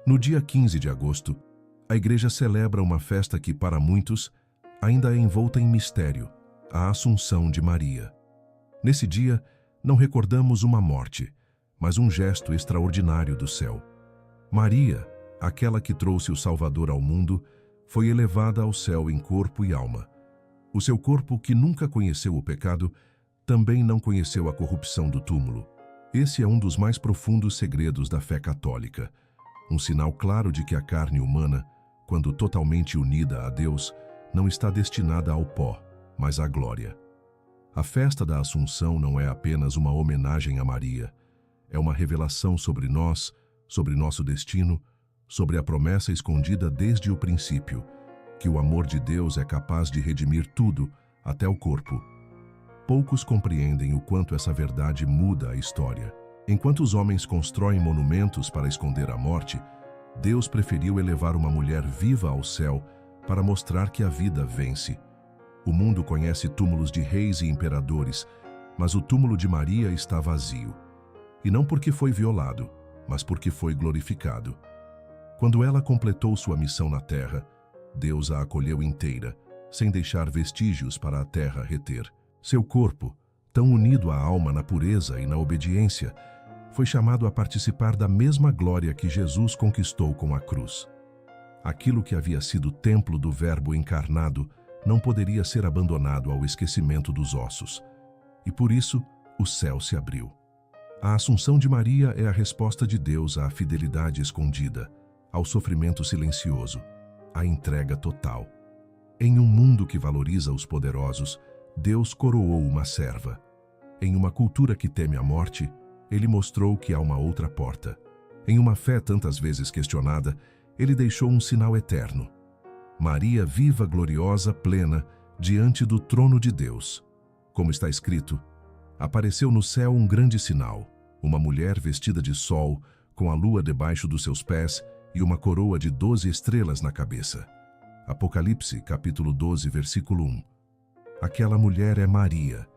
No dia 15 de agosto, a Igreja celebra uma festa que, para muitos, ainda é envolta em mistério, a Assunção de Maria. Nesse dia, não recordamos uma morte, mas um gesto extraordinário do céu. Maria, aquela que trouxe o Salvador ao mundo, foi elevada ao céu em corpo e alma. O seu corpo, que nunca conheceu o pecado, também não conheceu a corrupção do túmulo. Esse é um dos mais profundos segredos da fé católica, um sinal claro de que a carne humana, quando totalmente unida a Deus, não está destinada ao pó, mas à glória. A festa da Assunção não é apenas uma homenagem a Maria, é uma revelação sobre nós, sobre nosso destino, sobre a promessa escondida desde o princípio, que o amor de Deus é capaz de redimir tudo, até o corpo. Poucos compreendem o quanto essa verdade muda a história. Enquanto os homens constroem monumentos para esconder a morte, Deus preferiu elevar uma mulher viva ao céu para mostrar que a vida vence. O mundo conhece túmulos de reis e imperadores, mas o túmulo de Maria está vazio. E não porque foi violado, mas porque foi glorificado. Quando ela completou sua missão na terra, Deus a acolheu inteira, sem deixar vestígios para a terra reter. Seu corpo, tão unido à alma na pureza e na obediência, foi chamado a participar da mesma glória que Jesus conquistou com a cruz. Aquilo que havia sido templo do Verbo encarnado não poderia ser abandonado ao esquecimento dos ossos. E por isso, o céu se abriu. A Assunção de Maria é a resposta de Deus à fidelidade escondida, ao sofrimento silencioso, à entrega total. Em um mundo que valoriza os poderosos, Deus coroou uma serva. Em uma cultura que teme a morte, Ele mostrou que há uma outra porta. Em uma fé tantas vezes questionada, Ele deixou um sinal eterno. Maria viva, gloriosa, plena, diante do trono de Deus. Como está escrito, apareceu no céu um grande sinal, uma mulher vestida de sol, com a lua debaixo dos seus pés e uma coroa de 12 estrelas na cabeça. Apocalipse, capítulo 12, versículo 1. Aquela mulher é Maria,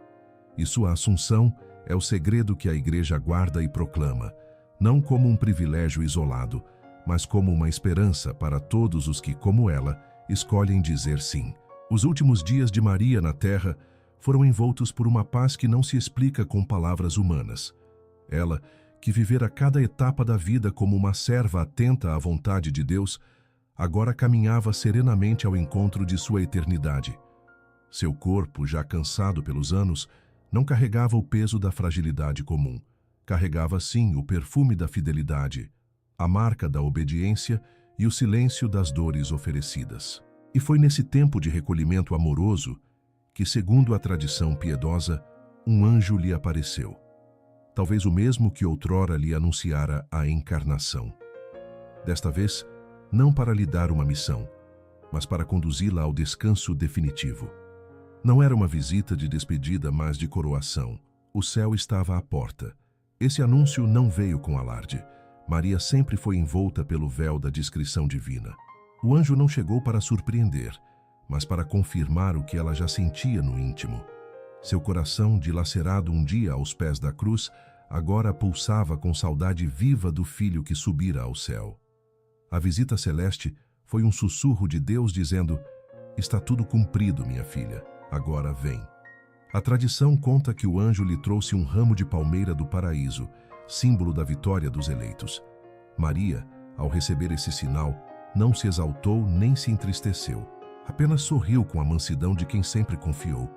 e sua assunção é o segredo que a Igreja guarda e proclama, não como um privilégio isolado, mas como uma esperança para todos os que, como ela, escolhem dizer sim. Os últimos dias de Maria na terra foram envoltos por uma paz que não se explica com palavras humanas. Ela, que vivera cada etapa da vida como uma serva atenta à vontade de Deus, agora caminhava serenamente ao encontro de sua eternidade. Seu corpo, já cansado pelos anos, não carregava o peso da fragilidade comum. Carregava, sim, o perfume da fidelidade, a marca da obediência e o silêncio das dores oferecidas. E foi nesse tempo de recolhimento amoroso que, segundo a tradição piedosa, um anjo lhe apareceu. Talvez o mesmo que outrora lhe anunciara a encarnação. Desta vez, não para lhe dar uma missão, mas para conduzi-la ao descanso definitivo. Não era uma visita de despedida, mas de coroação. O céu estava à porta. Esse anúncio não veio com alarde. Maria sempre foi envolta pelo véu da discrição divina. O anjo não chegou para surpreender, mas para confirmar o que ela já sentia no íntimo. Seu coração, dilacerado um dia aos pés da cruz, agora pulsava com saudade viva do filho que subira ao céu. A visita celeste foi um sussurro de Deus dizendo: "Está tudo cumprido, minha filha. Agora vem." A tradição conta que o anjo lhe trouxe um ramo de palmeira do paraíso, símbolo da vitória dos eleitos. Maria, ao receber esse sinal, não se exaltou nem se entristeceu. Apenas sorriu com a mansidão de quem sempre confiou.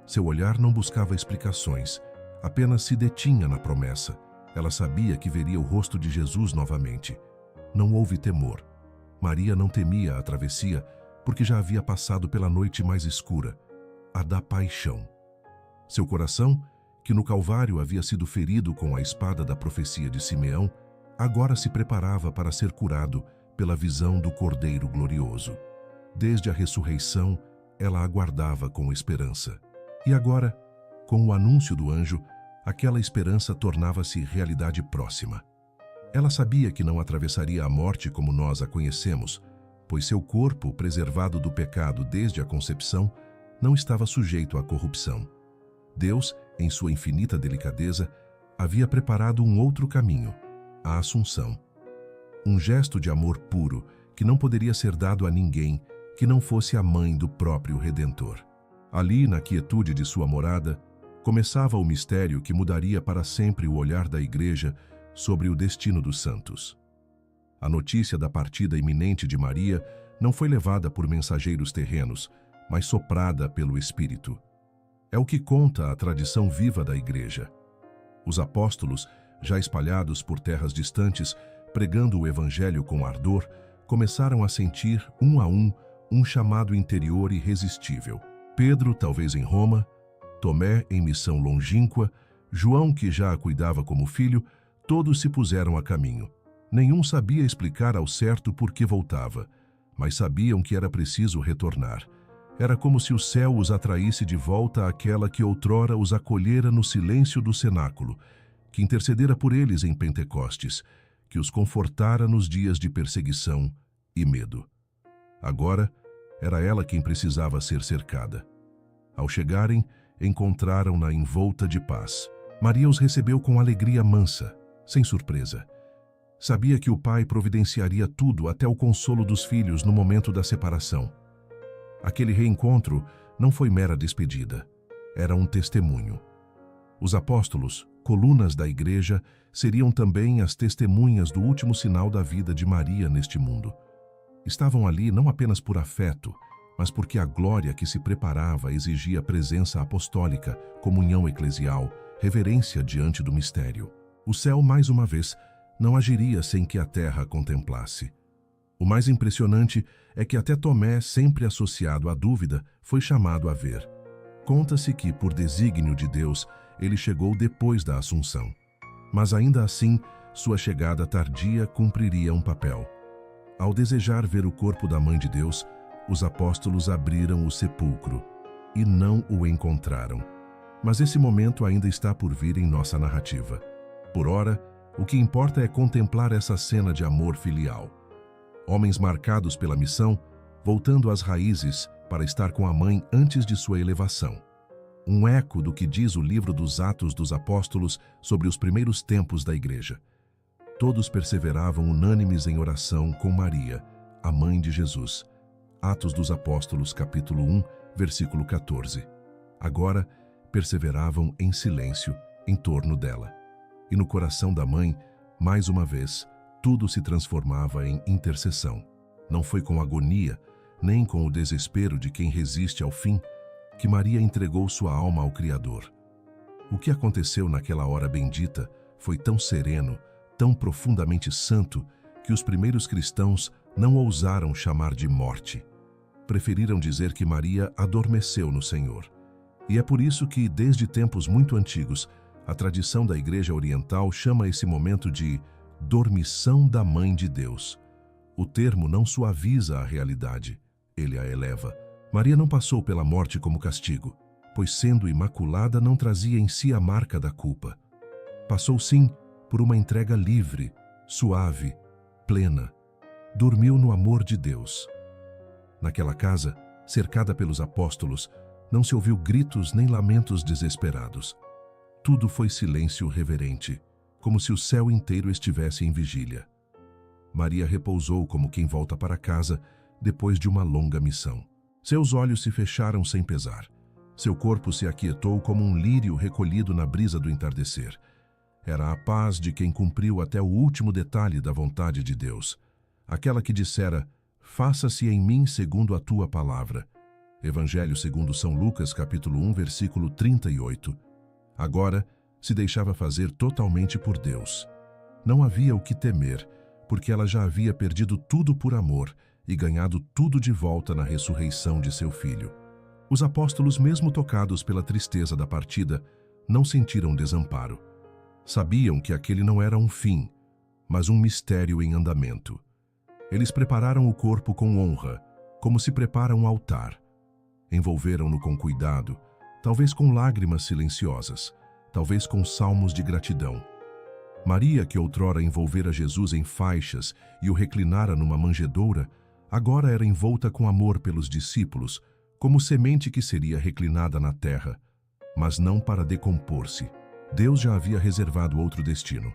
Seu olhar não buscava explicações, apenas se detinha na promessa. Ela sabia que veria o rosto de Jesus novamente. Não houve temor. Maria não temia a travessia, porque já havia passado pela noite mais escura, a da paixão. Seu coração, que no Calvário havia sido ferido com a espada da profecia de Simeão, agora se preparava para ser curado pela visão do Cordeiro glorioso. Desde a ressurreição, ela aguardava com esperança. E agora, com o anúncio do anjo, aquela esperança tornava-se realidade próxima. Ela sabia que não atravessaria a morte como nós a conhecemos, pois seu corpo, preservado do pecado desde a concepção, não estava sujeito à corrupção. Deus, em sua infinita delicadeza, havia preparado um outro caminho, a Assunção. um gesto de amor puro que não poderia ser dado a ninguém que não fosse a mãe do próprio Redentor. Ali, na quietude de sua morada, começava o mistério que mudaria para sempre o olhar da Igreja sobre o destino dos santos. A notícia da partida iminente de Maria não foi levada por mensageiros terrenos, mas soprada pelo Espírito. É o que conta a tradição viva da Igreja. Os apóstolos, já espalhados por terras distantes, pregando o Evangelho com ardor, começaram a sentir, um a um chamado interior irresistível. Pedro, talvez em Roma, Tomé, em missão longínqua, João, que já a cuidava como filho, todos se puseram a caminho. Nenhum sabia explicar ao certo por que voltava, mas sabiam que era preciso retornar. Era como se o céu os atraísse de volta àquela que outrora os acolhera no silêncio do cenáculo, que intercedera por eles em Pentecostes, que os confortara nos dias de perseguição e medo. Agora, era ela quem precisava ser cercada. Ao chegarem, encontraram-na envolta de paz. Maria os recebeu com alegria mansa, sem surpresa. Sabia que o Pai providenciaria tudo até o consolo dos filhos no momento da separação. Aquele reencontro não foi mera despedida, era um testemunho. Os apóstolos, colunas da Igreja, seriam também as testemunhas do último sinal da vida de Maria neste mundo. Estavam ali não apenas por afeto, mas porque a glória que se preparava exigia presença apostólica, comunhão eclesial, reverência diante do mistério. O céu, mais uma vez, não agiria sem que a terra a contemplasse. O mais impressionante é que até Tomé, sempre associado à dúvida, foi chamado a ver. Conta-se que, por desígnio de Deus, ele chegou depois da Assunção. Mas ainda assim, sua chegada tardia cumpriria um papel. Ao desejar ver o corpo da Mãe de Deus, os apóstolos abriram o sepulcro e não o encontraram. Mas esse momento ainda está por vir em nossa narrativa. Por ora, o que importa é contemplar essa cena de amor filial. Homens marcados pela missão, voltando às raízes para estar com a mãe antes de sua elevação. Um eco do que diz o livro dos Atos dos Apóstolos sobre os primeiros tempos da Igreja. Todos perseveravam unânimes em oração com Maria, a mãe de Jesus. Atos dos Apóstolos, capítulo 1, versículo 14. Agora, perseveravam em silêncio em torno dela. E no coração da mãe, mais uma vez, tudo se transformava em intercessão. Não foi com agonia, nem com o desespero de quem resiste ao fim, que Maria entregou sua alma ao Criador. O que aconteceu naquela hora bendita foi tão sereno, tão profundamente santo, que os primeiros cristãos não ousaram chamar de morte. Preferiram dizer que Maria adormeceu no Senhor. E é por isso que, desde tempos muito antigos, a tradição da Igreja Oriental chama esse momento de dormição da Mãe de Deus. O termo não suaviza a realidade, ele a eleva. Maria não passou pela morte como castigo, pois sendo imaculada não trazia em si a marca da culpa. Passou sim por uma entrega livre, suave, plena. Dormiu no amor de Deus. Naquela casa, cercada pelos apóstolos, não se ouviu gritos nem lamentos desesperados. Tudo foi silêncio reverente, como se o céu inteiro estivesse em vigília. Maria repousou como quem volta para casa depois de uma longa missão. Seus olhos se fecharam sem pesar. Seu corpo se aquietou como um lírio recolhido na brisa do entardecer. Era a paz de quem cumpriu até o último detalhe da vontade de Deus. Aquela que dissera, faça-se em mim segundo a tua palavra. Evangelho segundo São Lucas, capítulo 1, versículo 38. Agora, se deixava fazer totalmente por Deus. Não havia o que temer, porque ela já havia perdido tudo por amor e ganhado tudo de volta na ressurreição de seu filho. Os apóstolos, mesmo tocados pela tristeza da partida, não sentiram desamparo. Sabiam que aquele não era um fim, mas um mistério em andamento. Eles prepararam o corpo com honra, como se prepara um altar. Envolveram-no com cuidado, talvez com lágrimas silenciosas, talvez com salmos de gratidão. Maria, que outrora envolvera Jesus em faixas e o reclinara numa manjedoura, agora era envolta com amor pelos discípulos, como semente que seria reclinada na terra, mas não para decompor-se. Deus já havia reservado outro destino.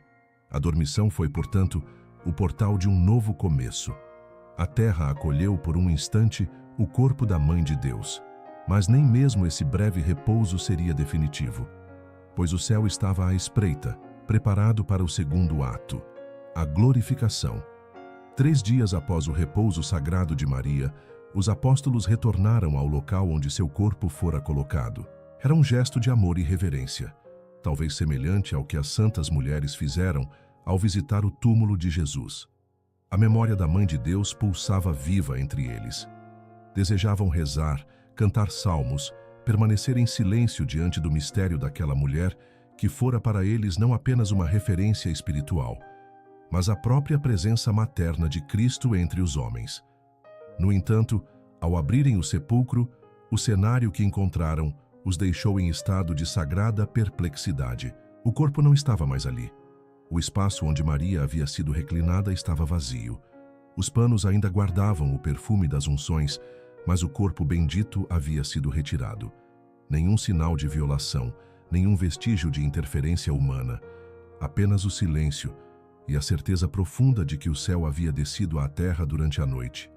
A dormição foi, portanto, o portal de um novo começo. A terra acolheu por um instante o corpo da Mãe de Deus, mas nem mesmo esse breve repouso seria definitivo, pois o céu estava à espreita, preparado para o segundo ato, a glorificação. 3 dias após o repouso sagrado de Maria, os apóstolos retornaram ao local onde seu corpo fora colocado. Era um gesto de amor e reverência, talvez semelhante ao que as santas mulheres fizeram ao visitar o túmulo de Jesus. A memória da Mãe de Deus pulsava viva entre eles. Desejavam rezar, cantar salmos, permanecer em silêncio diante do mistério daquela mulher que fora para eles não apenas uma referência espiritual, mas a própria presença materna de Cristo entre os homens. No entanto, ao abrirem o sepulcro, o cenário que encontraram os deixou em estado de sagrada perplexidade. O corpo não estava mais ali. O espaço onde Maria havia sido reclinada estava vazio. Os panos ainda guardavam o perfume das unções, mas o corpo bendito havia sido retirado. Nenhum sinal de violação, nenhum vestígio de interferência humana. Apenas o silêncio e a certeza profunda de que o céu havia descido à terra durante a noite.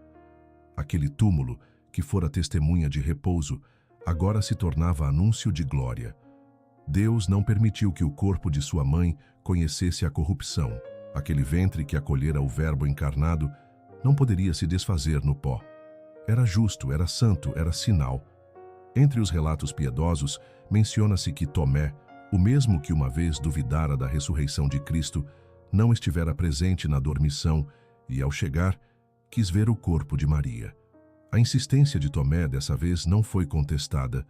Aquele túmulo, que fora testemunha de repouso, agora se tornava anúncio de glória. Deus não permitiu que o corpo de sua mãe conhecesse a corrupção. Aquele ventre que acolhera o Verbo encarnado não poderia se desfazer no pó. Era justo, era santo, era sinal. Entre os relatos piedosos, menciona-se que Tomé, o mesmo que uma vez duvidara da ressurreição de Cristo, não estivera presente na dormição e, ao chegar, quis ver o corpo de Maria. A insistência de Tomé dessa vez não foi contestada,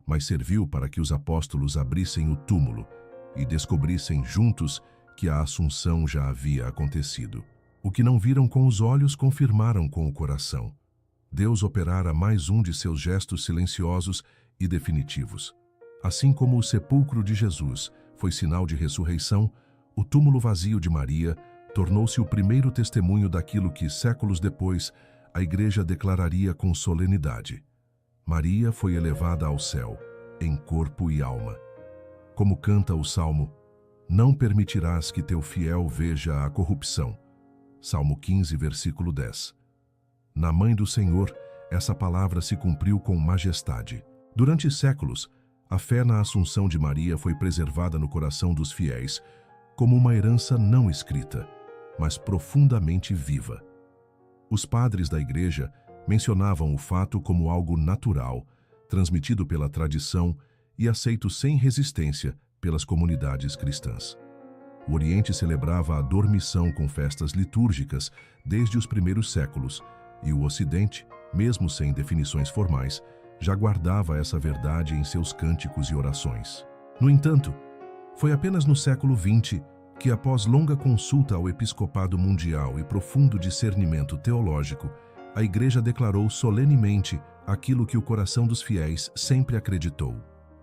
mas serviu para que os apóstolos abrissem o túmulo e descobrissem juntos que a Assunção já havia acontecido. O que não viram com os olhos confirmaram com o coração. Deus operara mais um de seus gestos silenciosos e definitivos. Assim como o sepulcro de Jesus foi sinal de ressurreição, o túmulo vazio de Maria tornou-se o primeiro testemunho daquilo que, séculos depois, a Igreja declararia com solenidade. Maria foi elevada ao céu, em corpo e alma. Como canta o Salmo, não permitirás que teu fiel veja a corrupção. Salmo 15, versículo 10. Na Mãe do Senhor, essa palavra se cumpriu com majestade. Durante séculos, a fé na Assunção de Maria foi preservada no coração dos fiéis como uma herança não escrita, mas profundamente viva. Os padres da Igreja mencionavam o fato como algo natural, transmitido pela tradição e aceito sem resistência pelas comunidades cristãs. O Oriente celebrava a dormição com festas litúrgicas desde os primeiros séculos, e o Ocidente, mesmo sem definições formais, já guardava essa verdade em seus cânticos e orações. No entanto, foi apenas no século XX que, após longa consulta ao episcopado mundial e profundo discernimento teológico, a Igreja declarou solenemente aquilo que o coração dos fiéis sempre acreditou.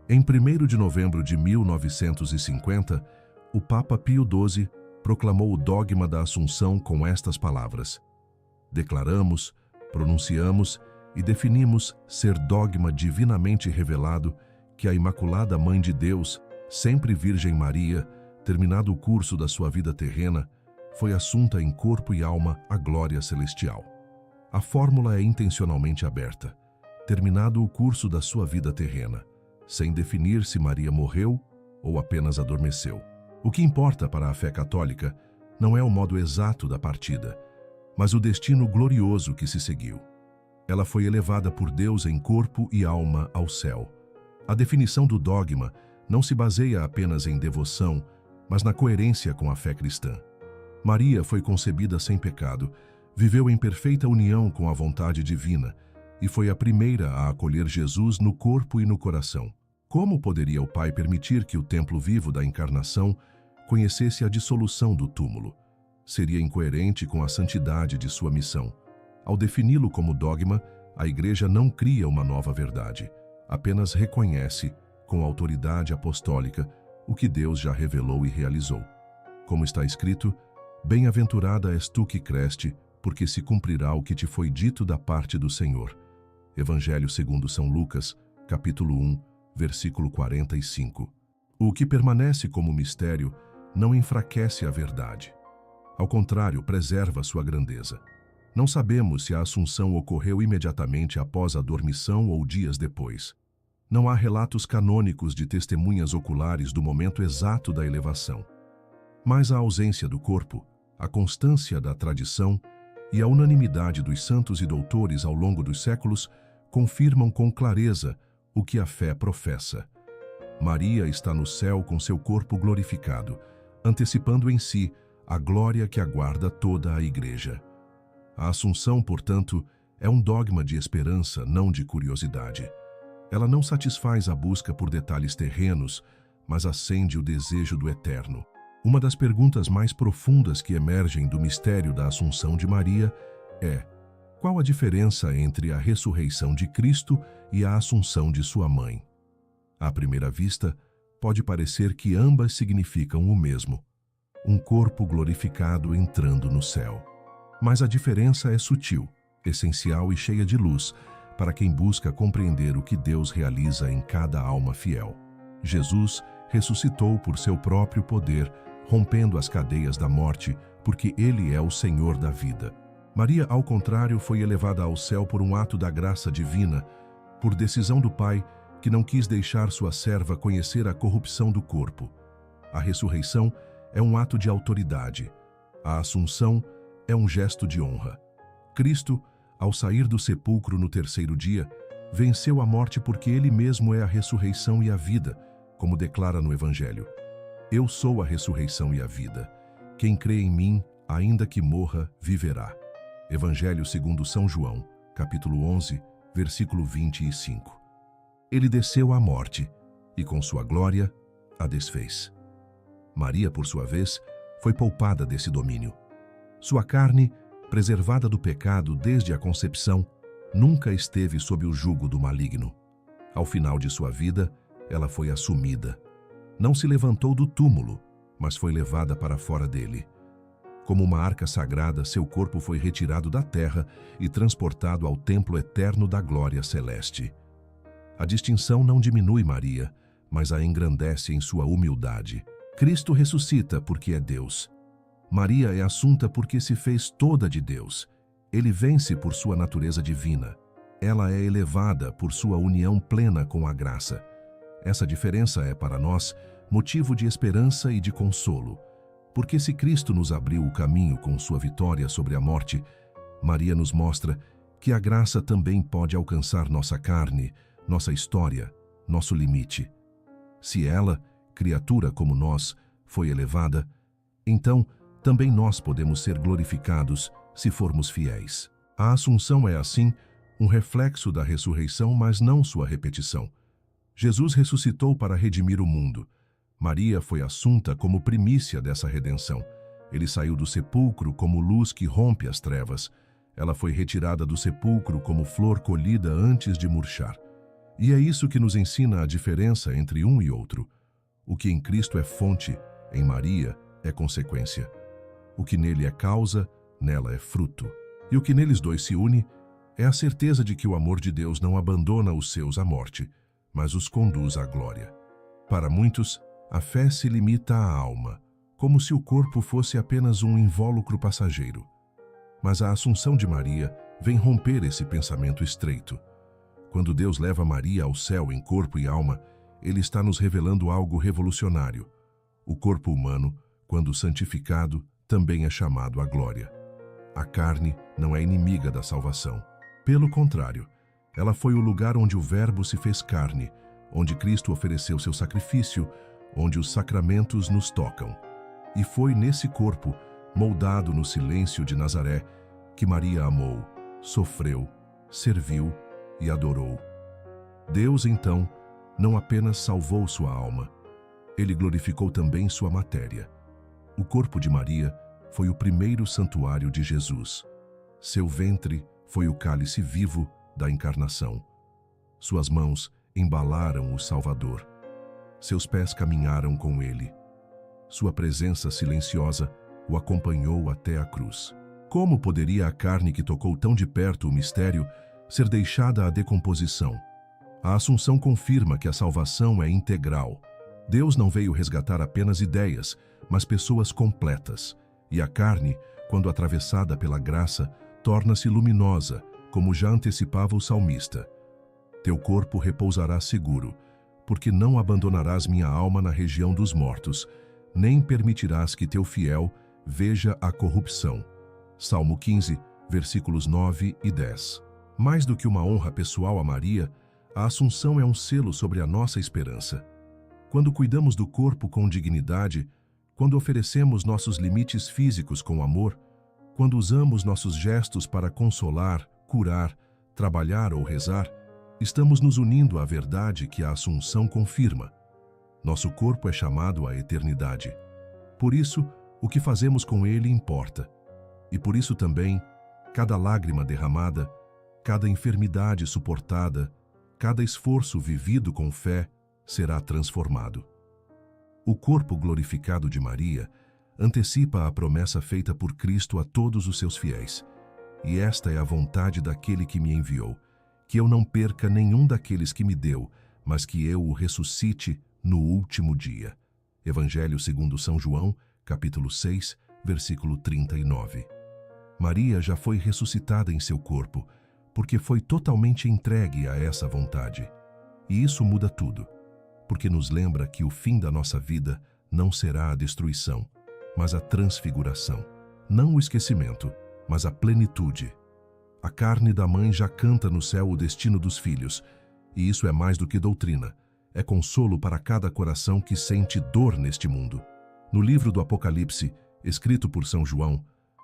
Em 1º de novembro de 1950, o Papa Pio XII proclamou o dogma da Assunção com estas palavras: declaramos, pronunciamos e definimos ser dogma divinamente revelado que a Imaculada Mãe de Deus, sempre Virgem Maria, terminado o curso da sua vida terrena, foi assunta em corpo e alma à glória celestial. A fórmula é intencionalmente aberta. Terminado o curso da sua vida terrena, sem definir se Maria morreu ou apenas adormeceu. O que importa para a fé católica não é o modo exato da partida, mas o destino glorioso que se seguiu. Ela foi elevada por Deus em corpo e alma ao céu. A definição do dogma não se baseia apenas em devoção, mas na coerência com a fé cristã. Maria foi concebida sem pecado, viveu em perfeita união com a vontade divina e foi a primeira a acolher Jesus no corpo e no coração. Como poderia o Pai permitir que o templo vivo da encarnação conhecesse a dissolução do túmulo? Seria incoerente com a santidade de sua missão. Ao defini-lo como dogma, a Igreja não cria uma nova verdade, apenas reconhece, com autoridade apostólica, o que Deus já revelou e realizou. Como está escrito, bem-aventurada és tu que creste, porque se cumprirá o que te foi dito da parte do Senhor. Evangelho segundo São Lucas, capítulo 1, versículo 45. O que permanece como mistério não enfraquece a verdade. Ao contrário, preserva sua grandeza. Não sabemos se a Assunção ocorreu imediatamente após a dormição ou dias depois. Não há relatos canônicos de testemunhas oculares do momento exato da elevação. Mas a ausência do corpo, a constância da tradição e a unanimidade dos santos e doutores ao longo dos séculos confirmam com clareza o que a fé professa. Maria está no céu com seu corpo glorificado, antecipando em si a glória que aguarda toda a Igreja. A Assunção, portanto, é um dogma de esperança, não de curiosidade. Ela não satisfaz a busca por detalhes terrenos, mas acende o desejo do eterno. Uma das perguntas mais profundas que emergem do mistério da Assunção de Maria é: qual a diferença entre a ressurreição de Cristo e a Assunção de sua mãe? À primeira vista, pode parecer que ambas significam o mesmo: um corpo glorificado entrando no céu. Mas a diferença é sutil, essencial e cheia de luz para quem busca compreender o que Deus realiza em cada alma fiel. Jesus ressuscitou por seu próprio poder, rompendo as cadeias da morte, porque Ele é o Senhor da vida. Maria, ao contrário, foi elevada ao céu por um ato da graça divina, por decisão do Pai, que não quis deixar sua serva conhecer a corrupção do corpo. A ressurreição é um ato de autoridade. A Assunção é um gesto de honra. Cristo, ao sair do sepulcro no terceiro dia, venceu a morte porque Ele mesmo é a ressurreição e a vida, como declara no Evangelho. Eu sou a ressurreição e a vida. Quem crê em mim, ainda que morra, viverá. Evangelho segundo São João, capítulo 11, versículo 25. Ele desceu à morte e, com sua glória, a desfez. Maria, por sua vez, foi poupada desse domínio. Sua carne, preservada do pecado desde a concepção, nunca esteve sob o jugo do maligno. Ao final de sua vida, ela foi assumida. Não se levantou do túmulo, mas foi levada para fora dele. Como uma arca sagrada, seu corpo foi retirado da terra e transportado ao templo eterno da glória celeste. A distinção não diminui Maria, mas a engrandece em sua humildade. Cristo ressuscita porque é Deus. Maria é assunta porque se fez toda de Deus. Ele vence por sua natureza divina. Ela é elevada por sua união plena com a graça. Essa diferença é, para nós, motivo de esperança e de consolo. Porque se Cristo nos abriu o caminho com sua vitória sobre a morte, Maria nos mostra que a graça também pode alcançar nossa carne, nossa história, nosso limite. Se ela, criatura como nós, foi elevada, então também nós podemos ser glorificados se formos fiéis. A Assunção é, assim, um reflexo da ressurreição, mas não sua repetição. Jesus ressuscitou para redimir o mundo. Maria foi assunta como primícia dessa redenção. Ele saiu do sepulcro como luz que rompe as trevas. Ela foi retirada do sepulcro como flor colhida antes de murchar. E é isso que nos ensina a diferença entre um e outro. O que em Cristo é fonte, em Maria é consequência. O que nele é causa, nela é fruto. E o que neles dois se une é a certeza de que o amor de Deus não abandona os seus à morte, mas os conduz à glória. Para muitos, a fé se limita à alma, como se o corpo fosse apenas um invólucro passageiro. Mas a Assunção de Maria vem romper esse pensamento estreito. Quando Deus leva Maria ao céu em corpo e alma, Ele está nos revelando algo revolucionário. O corpo humano, quando santificado, também é chamado à glória. A carne não é inimiga da salvação. Pelo contrário, ela foi o lugar onde o Verbo se fez carne, onde Cristo ofereceu seu sacrifício, onde os sacramentos nos tocam. E foi nesse corpo, moldado no silêncio de Nazaré, que Maria amou, sofreu, serviu e adorou. Deus, então, não apenas salvou sua alma, Ele glorificou também sua matéria. O corpo de Maria foi o primeiro santuário de Jesus. Seu ventre foi o cálice vivo da encarnação. Suas mãos embalaram o Salvador. Seus pés caminharam com ele. Sua presença silenciosa o acompanhou até a cruz. Como poderia a carne que tocou tão de perto o mistério ser deixada à decomposição? A Assunção confirma que a salvação é integral. Deus não veio resgatar apenas ideias, mas pessoas completas. E a carne, quando atravessada pela graça, torna-se luminosa, como já antecipava o salmista. Teu corpo repousará seguro, porque não abandonarás minha alma na região dos mortos, nem permitirás que teu fiel veja a corrupção. Salmo 15, versículos 9 e 10. Mais do que uma honra pessoal a Maria, a Assunção é um selo sobre a nossa esperança. Quando cuidamos do corpo com dignidade, quando oferecemos nossos limites físicos com amor, quando usamos nossos gestos para consolar, curar, trabalhar ou rezar, estamos nos unindo à verdade que a Assunção confirma. Nosso corpo é chamado à eternidade. Por isso, o que fazemos com ele importa. E por isso também, cada lágrima derramada, cada enfermidade suportada, cada esforço vivido com fé será transformado. O corpo glorificado de Maria antecipa a promessa feita por Cristo a todos os seus fiéis. E esta é a vontade daquele que me enviou, que eu não perca nenhum daqueles que me deu, mas que eu o ressuscite no último dia. Evangelho segundo São João, capítulo 6, versículo 39. Maria já foi ressuscitada em seu corpo, porque foi totalmente entregue a essa vontade. E isso muda tudo, porque nos lembra que o fim da nossa vida não será a destruição, mas a transfiguração. Não o esquecimento, mas a plenitude. A carne da mãe já canta no céu o destino dos filhos, e isso é mais do que doutrina, é consolo para cada coração que sente dor neste mundo. No livro do Apocalipse, escrito por São João,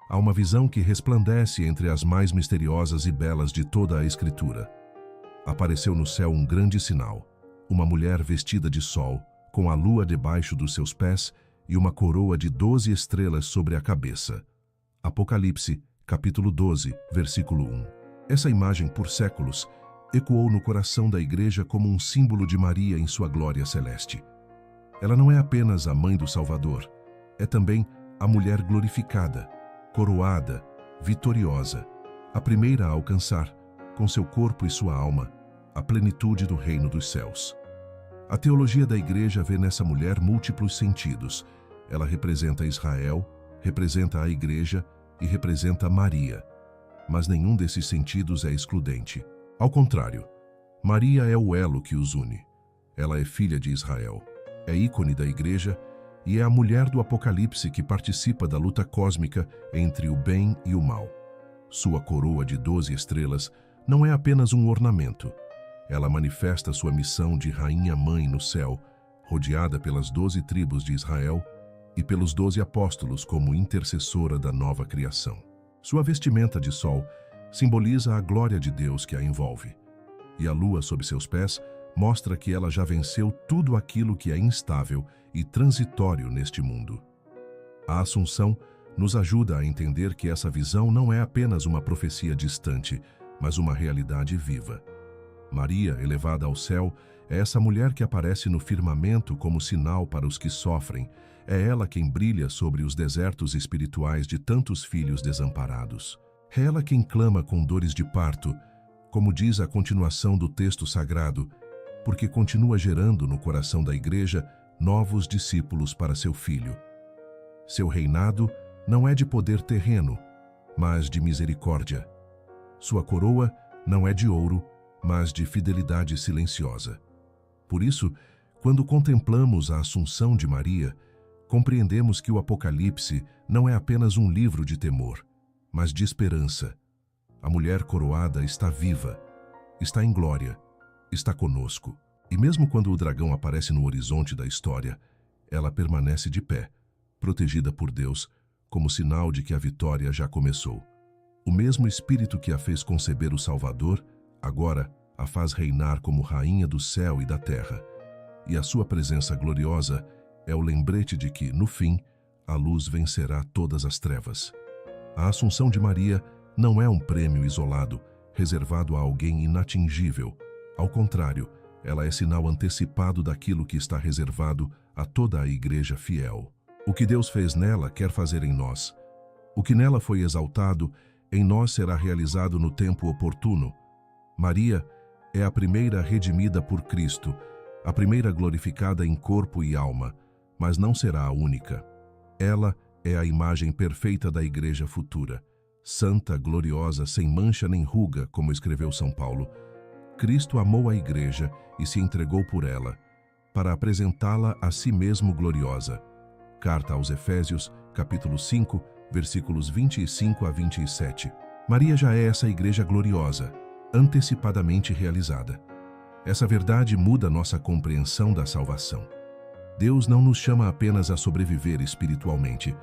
há uma visão que resplandece entre as mais misteriosas e belas de toda a Escritura. Apareceu no céu um grande sinal, uma mulher vestida de sol, com a lua debaixo dos seus pés e uma coroa de 12 estrelas sobre a cabeça. Apocalipse, capítulo 12, versículo 1. Essa imagem, por séculos, ecoou no coração da Igreja como um símbolo de Maria em sua glória celeste. Ela não é apenas a mãe do Salvador, é também a mulher glorificada, coroada, vitoriosa, a primeira a alcançar, com seu corpo e sua alma, a plenitude do reino dos céus. A teologia da Igreja vê nessa mulher múltiplos sentidos. Ela representa Israel, representa a Igreja e representa Maria. Mas nenhum desses sentidos é excludente. Ao contrário, Maria é o elo que os une. Ela é filha de Israel, é ícone da Igreja e é a mulher do Apocalipse que participa da luta cósmica entre o bem e o mal. Sua coroa de 12 estrelas não é apenas um ornamento. Ela manifesta sua missão de rainha-mãe no céu, rodeada pelas 12 tribos de Israel e pelos 12 apóstolos como intercessora da nova criação. Sua vestimenta de sol simboliza a glória de Deus que a envolve, e a lua sob seus pés mostra que ela já venceu tudo aquilo que é instável e transitório neste mundo. A Assunção nos ajuda a entender que essa visão não é apenas uma profecia distante, mas uma realidade viva. Maria, elevada ao céu, é essa mulher que aparece no firmamento como sinal para os que sofrem. É ela quem brilha sobre os desertos espirituais de tantos filhos desamparados. É ela quem clama com dores de parto, como diz a continuação do texto sagrado, porque continua gerando no coração da Igreja novos discípulos para seu filho. Seu reinado não é de poder terreno, mas de misericórdia. Sua coroa não é de ouro, mas de fidelidade silenciosa. Por isso, quando contemplamos a Assunção de Maria, compreendemos que o Apocalipse não é apenas um livro de temor, mas de esperança. A mulher coroada está viva, está em glória, está conosco. E mesmo quando o dragão aparece no horizonte da história, ela permanece de pé, protegida por Deus, como sinal de que a vitória já começou. O mesmo Espírito que a fez conceber o Salvador, agora a faz reinar como rainha do céu e da terra. E a sua presença gloriosa é o lembrete de que, no fim, a luz vencerá todas as trevas. A Assunção de Maria não é um prêmio isolado, reservado a alguém inatingível. Ao contrário, ela é sinal antecipado daquilo que está reservado a toda a Igreja fiel. O que Deus fez nela quer fazer em nós. O que nela foi exaltado, em nós será realizado no tempo oportuno. Maria é a primeira redimida por Cristo, a primeira glorificada em corpo e alma, mas não será a única. Ela é a imagem perfeita da igreja futura. Santa, gloriosa, sem mancha nem ruga, como escreveu São Paulo. Cristo amou a igreja e se entregou por ela, para apresentá-la a si mesmo gloriosa. Carta aos Efésios, capítulo 5, versículos 25 a 27. Maria já é essa igreja gloriosa, antecipadamente realizada. Essa verdade muda nossa compreensão da salvação. Deus não nos chama apenas a sobreviver espiritualmente,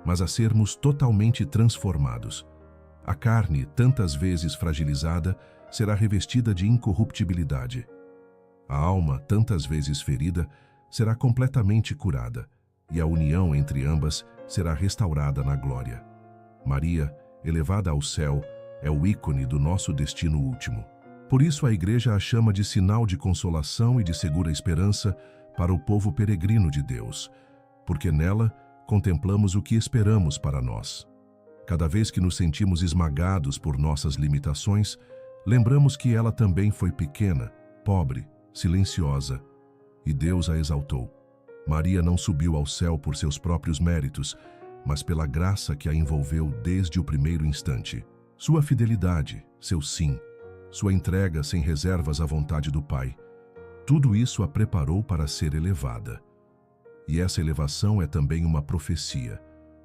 mas a sermos totalmente transformados. A carne, tantas vezes fragilizada, será revestida de incorruptibilidade. A alma, tantas vezes ferida, será completamente curada, e a união entre ambas será restaurada na glória. Maria, elevada ao céu, é o ícone do nosso destino último. Por isso a Igreja a chama de sinal de consolação e de segura esperança para o povo peregrino de Deus, porque nela contemplamos o que esperamos para nós. Cada vez que nos sentimos esmagados por nossas limitações, lembramos que ela também foi pequena, pobre, silenciosa, e Deus a exaltou. Maria não subiu ao céu por seus próprios méritos, mas pela graça que a envolveu desde o primeiro instante. Sua fidelidade, seu sim, sua entrega sem reservas à vontade do Pai, tudo isso a preparou para ser elevada. E essa elevação é também uma profecia.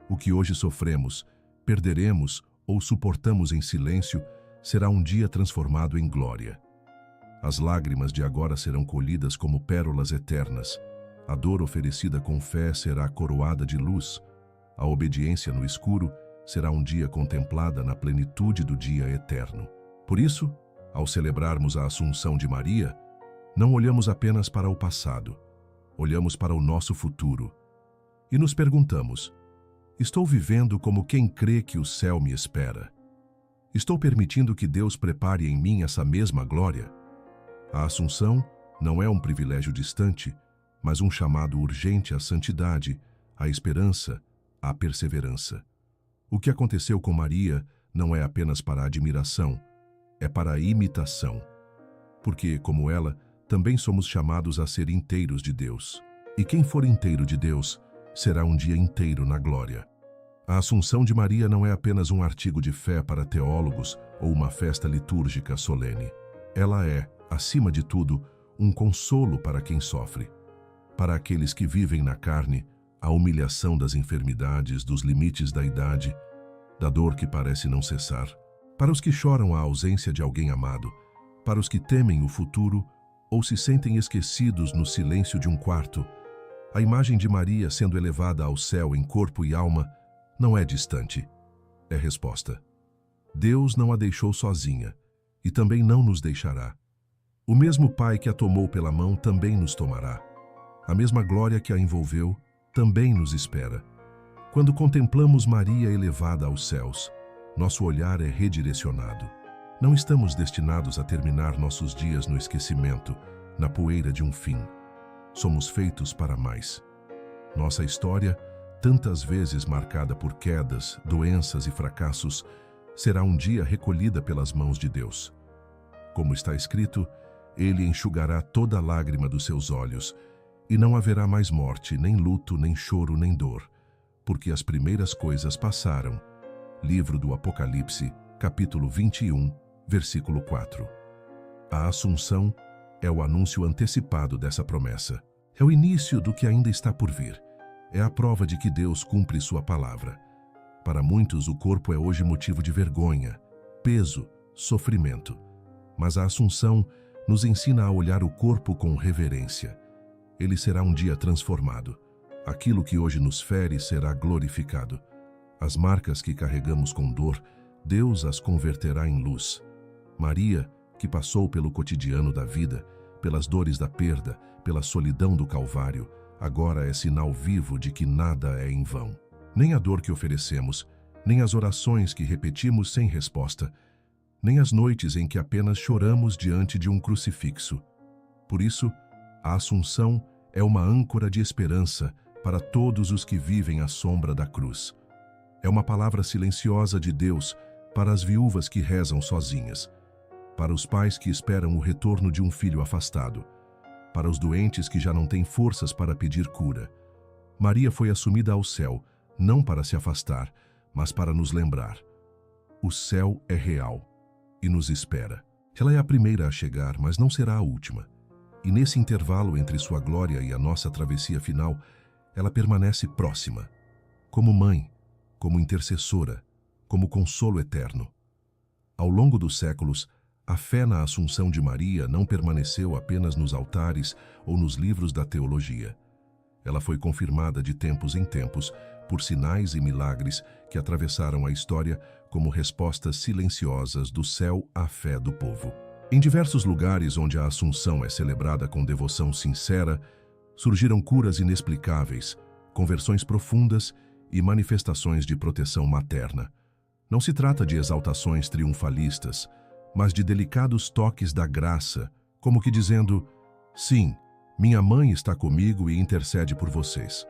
O que hoje sofremos, perderemos ou suportamos em silêncio, será um dia transformado em glória. As lágrimas de agora serão colhidas como pérolas eternas. A dor oferecida com fé será coroada de luz. A obediência no escuro será um dia contemplada na plenitude do dia eterno. Por isso, ao celebrarmos a Assunção de Maria, não olhamos apenas para o passado, olhamos para o nosso futuro e nos perguntamos: estou vivendo como quem crê que o céu me espera? Estou permitindo que Deus prepare em mim essa mesma glória? A Assunção não é um privilégio distante, mas um chamado urgente à santidade, à esperança, à perseverança. O que aconteceu com Maria não é apenas para a admiração, é para a imitação. Porque, como ela, também somos chamados a ser inteiros de Deus. E quem for inteiro de Deus, será um dia inteiro na glória. A Assunção de Maria não é apenas um artigo de fé para teólogos ou uma festa litúrgica solene. Ela é, acima de tudo, um consolo para quem sofre. Para aqueles que vivem na carne, a humilhação das enfermidades, dos limites da idade, da dor que parece não cessar. Para os que choram a ausência de alguém amado, para os que temem o futuro ou se sentem esquecidos no silêncio de um quarto, a imagem de Maria sendo elevada ao céu em corpo e alma não é distante, é resposta. Deus não a deixou sozinha e também não nos deixará. O mesmo Pai que a tomou pela mão também nos tomará. A mesma glória que a envolveu também nos espera. Quando contemplamos Maria elevada aos céus, nosso olhar é redirecionado. Não estamos destinados a terminar nossos dias no esquecimento, na poeira de um fim. Somos feitos para mais. Nossa história, tantas vezes marcada por quedas, doenças e fracassos, será um dia recolhida pelas mãos de Deus. Como está escrito, Ele enxugará toda lágrima dos seus olhos, e não haverá mais morte, nem luto, nem choro, nem dor, porque as primeiras coisas passaram. Livro do Apocalipse, capítulo 21, versículo 4. A Assunção é o anúncio antecipado dessa promessa. É o início do que ainda está por vir. É a prova de que Deus cumpre sua palavra. Para muitos, o corpo é hoje motivo de vergonha, peso, sofrimento. Mas a Assunção nos ensina a olhar o corpo com reverência. Ele será um dia transformado. Aquilo que hoje nos fere será glorificado. As marcas que carregamos com dor, Deus as converterá em luz. Maria, que passou pelo cotidiano da vida, pelas dores da perda, pela solidão do Calvário, agora é sinal vivo de que nada é em vão. Nem a dor que oferecemos, nem as orações que repetimos sem resposta, nem as noites em que apenas choramos diante de um crucifixo. Por isso, a Assunção é uma âncora de esperança para todos os que vivem à sombra da cruz. É uma palavra silenciosa de Deus para as viúvas que rezam sozinhas, para os pais que esperam o retorno de um filho afastado, para os doentes que já não têm forças para pedir cura. Maria foi assumida ao céu, não para se afastar, mas para nos lembrar. O céu é real e nos espera. Ela é a primeira a chegar, mas não será a última. E nesse intervalo entre sua glória e a nossa travessia final, ela permanece próxima, como mãe, como intercessora, como consolo eterno. Ao longo dos séculos, a fé na Assunção de Maria não permaneceu apenas nos altares ou nos livros da teologia. Ela foi confirmada de tempos em tempos por sinais e milagres que atravessaram a história como respostas silenciosas do céu à fé do povo. Em diversos lugares onde a Assunção é celebrada com devoção sincera, surgiram curas inexplicáveis, conversões profundas e manifestações de proteção materna. Não se trata de exaltações triunfalistas, mas de delicados toques da graça, como que dizendo: sim, minha mãe está comigo e intercede por vocês.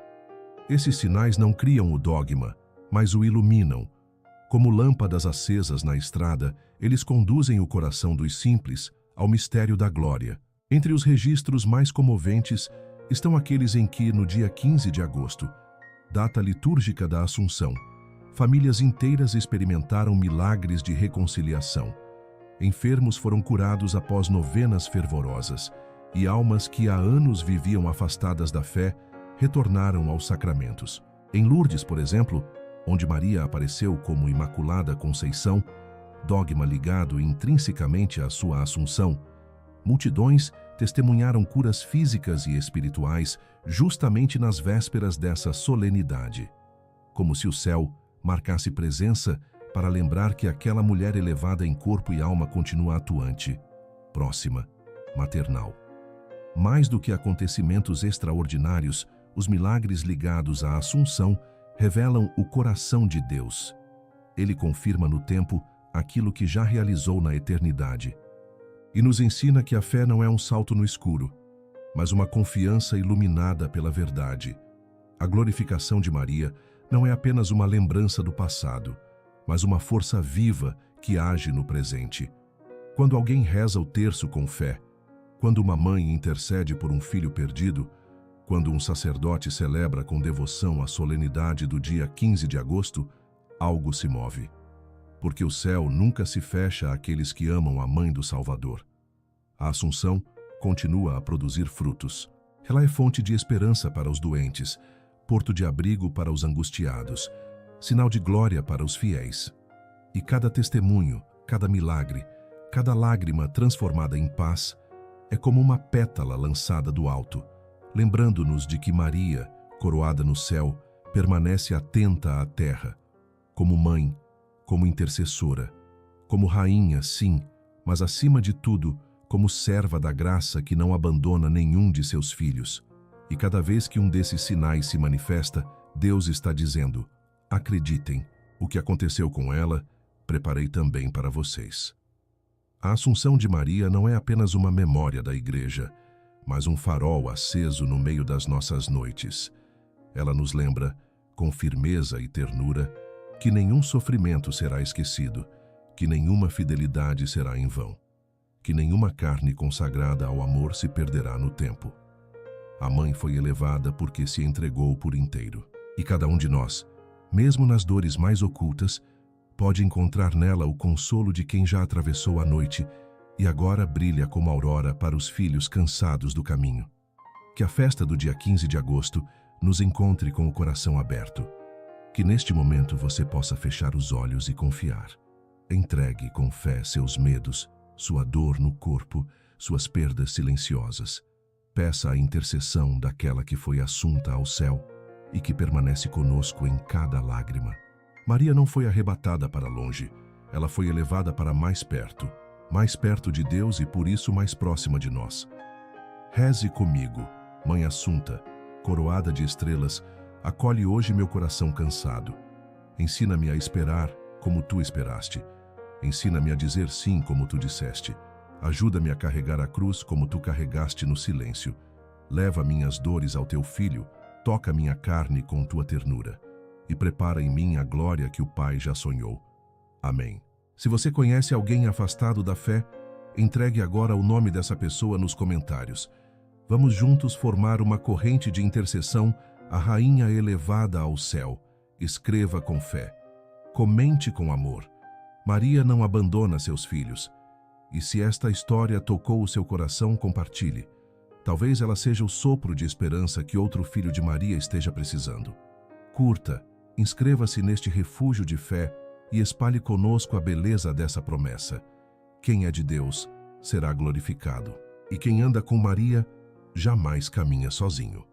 Esses sinais não criam o dogma, mas o iluminam. Como lâmpadas acesas na estrada, eles conduzem o coração dos simples ao mistério da glória. Entre os registros mais comoventes estão aqueles em que, no dia 15 de agosto, data litúrgica da Assunção, famílias inteiras experimentaram milagres de reconciliação. Enfermos foram curados após novenas fervorosas, e almas que há anos viviam afastadas da fé retornaram aos sacramentos. Em Lourdes, por exemplo, onde Maria apareceu como Imaculada Conceição, dogma ligado intrinsecamente à sua Assunção, multidões testemunharam curas físicas e espirituais justamente nas vésperas dessa solenidade, como se o céu marcasse presença para lembrar que aquela mulher elevada em corpo e alma continua atuante, próxima, maternal. Mais do que acontecimentos extraordinários, os milagres ligados à Assunção revelam o coração de Deus. Ele confirma no tempo aquilo que já realizou na eternidade. E nos ensina que a fé não é um salto no escuro, mas uma confiança iluminada pela verdade. A glorificação de Maria não é apenas uma lembrança do passado, mas uma força viva que age no presente. Quando alguém reza o terço com fé, quando uma mãe intercede por um filho perdido, quando um sacerdote celebra com devoção a solenidade do dia 15 de agosto, algo se move. Porque o céu nunca se fecha àqueles que amam a Mãe do Salvador. A Assunção continua a produzir frutos. Ela é fonte de esperança para os doentes, porto de abrigo para os angustiados, sinal de glória para os fiéis. E cada testemunho, cada milagre, cada lágrima transformada em paz, é como uma pétala lançada do alto, lembrando-nos de que Maria, coroada no céu, permanece atenta à terra, como mãe, como intercessora, como rainha, sim, mas acima de tudo, como serva da graça que não abandona nenhum de seus filhos. E cada vez que um desses sinais se manifesta, Deus está dizendo: acreditem, o que aconteceu com ela, preparei também para vocês. A Assunção de Maria não é apenas uma memória da Igreja, mas um farol aceso no meio das nossas noites. Ela nos lembra, com firmeza e ternura, que nenhum sofrimento será esquecido, que nenhuma fidelidade será em vão, que nenhuma carne consagrada ao amor se perderá no tempo. A mãe foi elevada porque se entregou por inteiro. E cada um de nós, mesmo nas dores mais ocultas, pode encontrar nela o consolo de quem já atravessou a noite e agora brilha como aurora para os filhos cansados do caminho. Que a festa do dia 15 de agosto nos encontre com o coração aberto. Que neste momento você possa fechar os olhos e confiar. Entregue com fé seus medos, sua dor no corpo, suas perdas silenciosas. Peça a intercessão daquela que foi assunta ao céu e que permanece conosco em cada lágrima. Maria não foi arrebatada para longe, ela foi elevada para mais perto de Deus e por isso mais próxima de nós. Reze comigo, Mãe Assunta, coroada de estrelas, acolhe hoje meu coração cansado. Ensina-me a esperar como tu esperaste. Ensina-me a dizer sim como tu disseste. Ajuda-me a carregar a cruz como tu carregaste no silêncio. Leva minhas dores ao teu filho, toca minha carne com tua ternura e prepara em mim a glória que o Pai já sonhou. Amém. Se você conhece alguém afastado da fé, entregue agora o nome dessa pessoa nos comentários. Vamos juntos formar uma corrente de intercessão à Rainha elevada ao céu Escreva com fé. Comente com amor. Maria não abandona seus filhos. E se esta história tocou o seu coração, compartilhe. Talvez ela seja o sopro de esperança que outro filho de Maria esteja precisando. Curta, inscreva-se neste refúgio de fé e espalhe conosco a beleza dessa promessa. Quem é de Deus será glorificado, e quem anda com Maria jamais caminha sozinho.